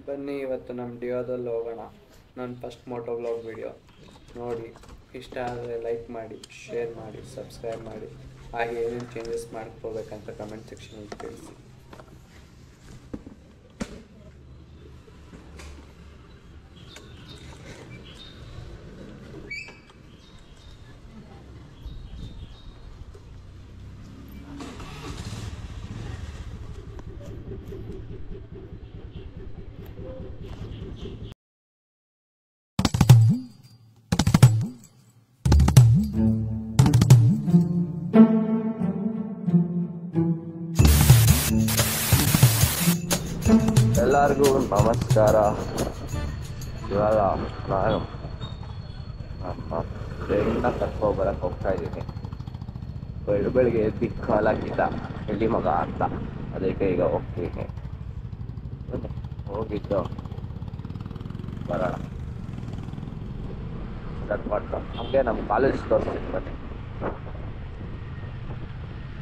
ಬನ್ನಿ ಇವತ್ತು ನಮ್ಮ ಡಿಯೋದಲ್ಲಿ ಹೋಗೋಣ. ನನ್ನ ಫಸ್ಟ್ ಮೋಟೋ ವ್ಲಾಗ್ ವಿಡಿಯೋ ನೋಡಿ ಇಷ್ಟ ಆದರೆ ಲೈಕ್ ಮಾಡಿ, ಶೇರ್ ಮಾಡಿ, ಸಬ್ಸ್ಕ್ರೈಬ್ ಮಾಡಿ. ಹಾಗೆ ಏನೇನು ಚೇಂಜಸ್ ಮಾಡ್ಕೋಬೇಕಂತ ಕಮೆಂಟ್ ಸೆಕ್ಷನಲ್ಲಿ ತಿಳಿಸಿ. ಎಲ್ಲರಿಗೂ ನಮಸ್ಕಾರ. ಇವಾಗ ನಾನು ನಮ್ಮ ಫ್ರೆಂಡ್ನ ಕರ್ಕೊಬರಕ್ಕೆ ಹೋಗ್ತಾ ಇದ್ದೀನಿ. ಬೆಳಗ್ಗೆ ಎದ್ದು ಕಾಲಾಕಿದ್ದ ಎಲ್ಲಿ ಮಗ ಅಂತ, ಅದಕ್ಕೆ ಈಗ ಹೋಗ್ತೀನಿ. ಹೋಗಿದ್ದು ಬರೋಣ ಮಾಡ್ಕೊಂಡು ನಮಗೆ ನಮ್ಮ ಕಾಲೇಜ್ ತೋರಿಸ್ತೀನಿ ಬನ್ನಿ.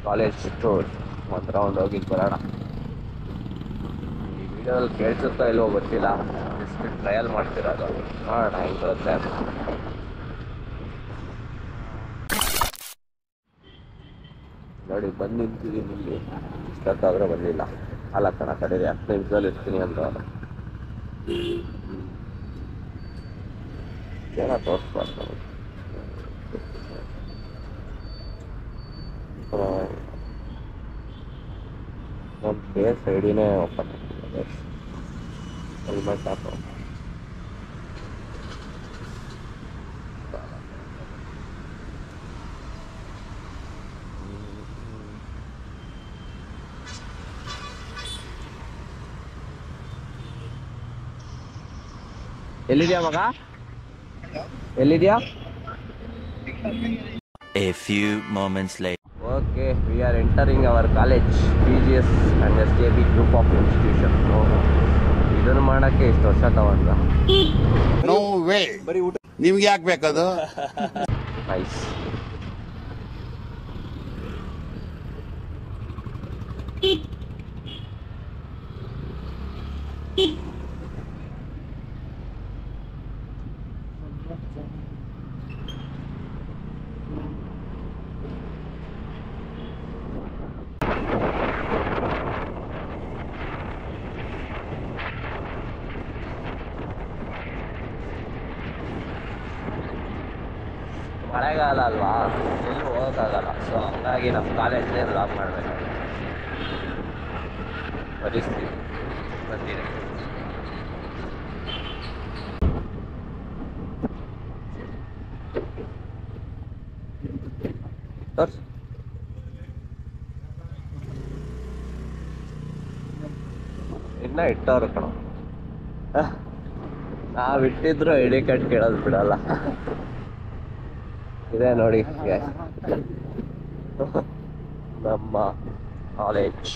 ಕಾಲೇಜ್ ಟೂರ್ ಒಂದು ರೌಂಡ್ ಹೋಗಿದ್ದು ಬರೋಣ. ವಿಡಿಯೋದಲ್ಲಿ ಕೇಳಿಸುತ್ತಾ ಇಲ್ವೋ ಗೊತ್ತಿಲ್ಲ, ಜಸ್ಟ್ ಟ್ರಯಲ್ ಮಾಡ್ತಿರೋದು. ನೋಡೋಣ ಹೆಂಗೆ ಬರುತ್ತೆ. ನೋಡಿ ಬಂದು ನಿಂತಿದ್ದೀನಿ ಇಲ್ಲಿ. ಇಷ್ಟೊತ್ತಾದರೂ ಬಂದಿಲ್ಲ. ಅಲ್ಲ ಕಣ ಕಡೀರಿ 10 ನಿಮಿಷದಲ್ಲಿ ಇರ್ತೀನಿ ಅಂತ ಏನೋ ತೋರಿಸ್ಬಾರ್ದು. ನಮ್ಮ ಫೇಸ್ ಐಡಿನೇ ಓಪನ್ ಆಗ್ತಿದೆ. ಹೆಲ್ಮೆಟ್ ಹಾಕೋ. ಎಲ್ಲಿದ್ಯಾ ಮಗ? ಎಲ್ಲಿದ್ಯಾ? A few moments later. Okay, we are entering our college, PGS and SKB group of institution. ಇದನ್ನು ಮಾಡಕ್ಕೆ ಇಷ್ಟು ವರ್ಷ ತಗೊಂಡ್ರ? No way. ನಿಮ್ಗೆ ಯಾಕೆ ಬೇಕದು? ನೈಸ್. ಮಳೆಗಾಲ ಅಲ್ವಾ, ಎಲ್ಲೂ ಹೋಗೋಕ್ಕಾಗಲ್ಲ. ಸೊ ಹಂಗಾಗಿ ನಮ್ಮ ಕಾಲೇಜಲ್ಲೇ ವ್ಲಾಗ್ ಮಾಡಬೇಕು ಪರಿಸ್ಥಿತಿ ಬಂದಿದೆ. ಇನ್ನ ಇಟ್ಟವ್ರು ಕಣ, ನಾವು ಇಟ್ಟಿದ್ರು ಐಡಿ ಕಾರ್ಡ್ ಕೇಳೋದು ಬಿಡಲ್ಲ. ಇದೆ ನೋಡಿ ನಮ್ಮ ಕಾಲೇಜ್.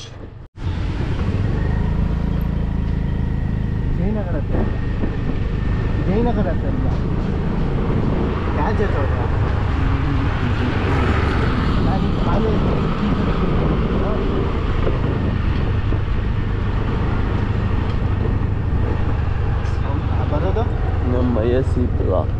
ಜಯನಗರ ಬರೋದು ನಮ್ಮ ಎಸ್ ಬ್ಲಾಕ್.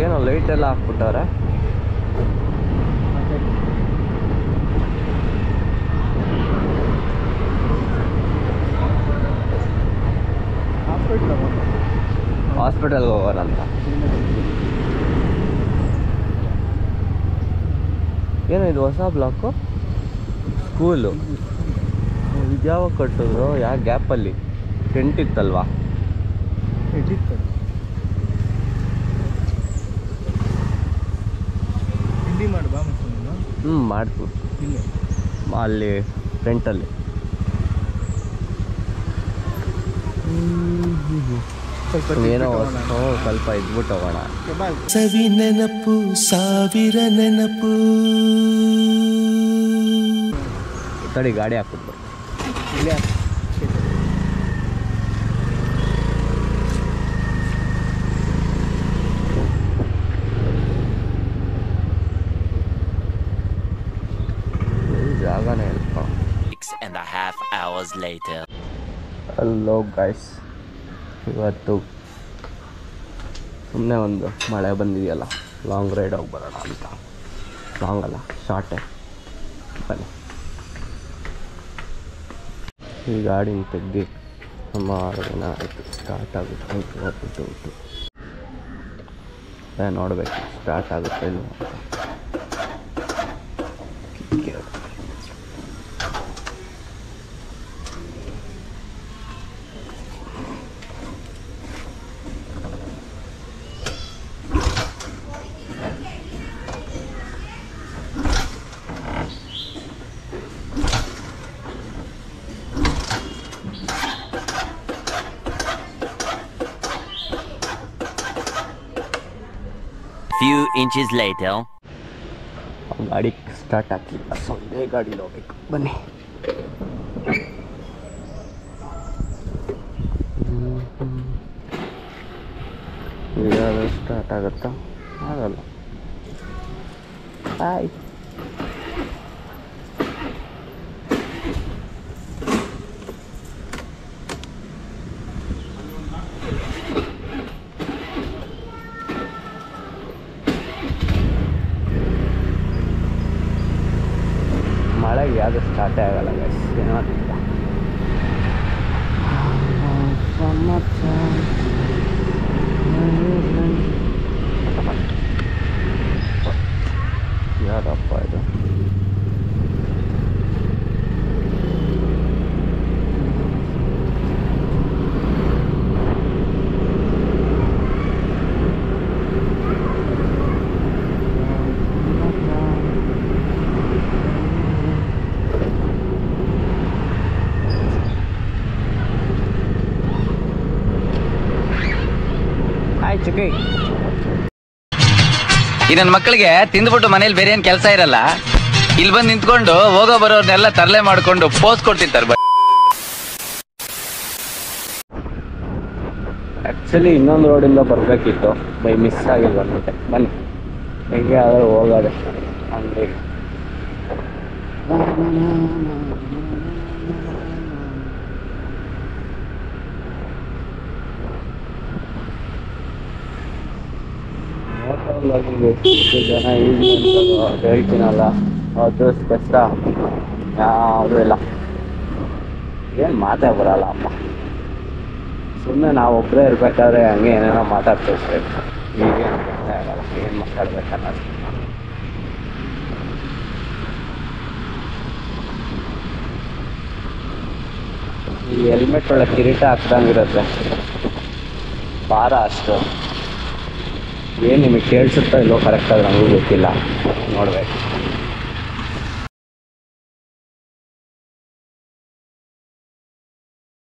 ಏನೋ ಲೈಟ್ ಎಲ್ಲ ಹಾಕ್ಬಿಟ್ಟವ್ರೆ. ಹಾಸ್ಪಿಟಲ್ಗೆ ಹೋಗೋಣ ಅಂತ. ಏನೋ ಇದು ಹೊಸ ಬ್ಲಾಕು, ಸ್ಕೂಲು. ಇದ್ಯಾವಾಗ ಕಟ್ಟಿದ್ರು? ಯಾವ ಗ್ಯಾಪಲ್ಲಿ ಟೆಂಟ್ ಇತ್ತಲ್ವಾ? ಮಾಡ್ತೀವಿ ಅಲ್ಲಿ ಫ್ರಂಟಲ್ಲಿ. ಏನೋ ಸ್ವಲ್ಪ ಇದ್ಬಿಟ್ಟು ಹೋಗೋಣ. ಸವಿ ನೆನಪು ಸಾವಿರ ನೆನಪು ತಡಿ ಗಾಡಿ ಹಾಕ್ಬಿಟ್ಟು ಇಲ್ಲೇ ಜಾಗನೇ ಇಲ್ಪ. 6.5 hours later. ಹಲೋ ಗೈಸ್, ಇವತ್ತು ಸುಮ್ಮನೆ ಒಂದು ಮಳೆ ಬಂದಿದೆಯಲ್ಲ, ಲಾಂಗ್ ರೈಡ್ ಹೋಗಿ ಬರೋಣ ಅಂತ. ಲಾಂಗ್ ಅಲ್ಲ, ಶಾರ್ಟೇ. ಬನ್ನಿ, ಈ ಗಾಡಿನ ತೆಗ್ದು ಸುಮಾರು ದಿನ ಆಯಿತು. ಸ್ಟಾರ್ಟ್ ಆಗುತ್ತೆ ಉಂಟು ನೋಡಬೇಕು ಸ್ಟಾರ್ಟ್ ಆಗುತ್ತೆ ಇಲ್ಲ ಅಂತ. Few inches later. ಗಾಡಿ ಸ್ಟಾರ್ಟ್ ಆಗ್ತಿಲ್ಲ, ಒಂದೇ ಗಾಡೀಲಿ ಹೋಗ್ಬೇಕು. ಬನ್ನಿ, ಸ್ಟಾರ್ಟ್ ಆಗುತ್ತಾ? ಆಗಲ್ಲ. ಹಾಯ್, ಮಳೆಗೆ ಯಾವುದು ಸ್ಟಾರ್ಟೇ ಆಗಲ್ಲ ಗೈಸ್, ಏನೋ ಅಂತ. ಯಾರಪ್ಪ ಇದು? ಹಾಯ್ ಚಿಕ್ಕಿ. ಈ ನನ್ನ ಮಕ್ಕಳಿಗೆ ತಿಂದ್ಬಿಟ್ಟು ಮನೇಲಿ ಬೇರೆ ಏನ್ ಕೆಲಸ ಇರಲ್ಲ, ಇಲ್ಲಿ ಬಂದು ನಿಂತ್ಕೊಂಡು ಹೋಗೋ ಬರೋರ್ನೆಲ್ಲ ತರಲೆ ಮಾಡ್ಕೊಂಡು ಪೋಸ್ ಕೊಡ್ತಿರ್ತಾರೆ. ಆ್ಯಕ್ಚುಲಿ ಇನ್ನೊಂದು ರೋಡಿಂದ ಬರಬೇಕಿತ್ತು, ಬೈ ಮಿಸ್ ಆಗಿ ಬಂದ್ಬಿಟ್ಟೆ. ಬನ್ನಿ, ಹೇಗೆ ಆದರೂ ಹೋಗೋದೆ ಅಂಗಡಿಗೆ. ಎಷ್ಟು ಜನ ಈಸಿ ಅಂತ ಹೇಳ್ತೀನಲ್ಲ, ಅದು ಕಷ್ಟ ಯಾವುದೂ ಇಲ್ಲ. ಏನು ಮಾತೇ ಬರಲ್ಲ ಅಮ್ಮ. ಸುಮ್ಮನೆ ನಾವು ಒಬ್ಬರೇ ಇರಬೇಕಾದ್ರೆ ಹಂಗೆ ಏನೇನೋ ಮಾತಾಡ್ತಿರ್ಬೇಕು. ಈಗೇನು ಗೊತ್ತೇ ಆಗಲ್ಲ ಏನು ಮಾತಾಡ್ಬೇಕನ್ನೋದು. ಈ ಹೆಲ್ಮೆಟ್ ಒಳಗೆ ಕಿರೀಟ ಹಾಕ್ದಂಗಿರುತ್ತೆ, ಭಾರ ಅಷ್ಟು. ಏನು ನಿಮಗೆ ಕೇಳಿಸುತ್ತೋ ಇಲ್ಲೋ ಕರೆಕ್ಟಾಗಿ ನಮಗೂ ಗೊತ್ತಿಲ್ಲ, ನೋಡ್ಬೇಕು.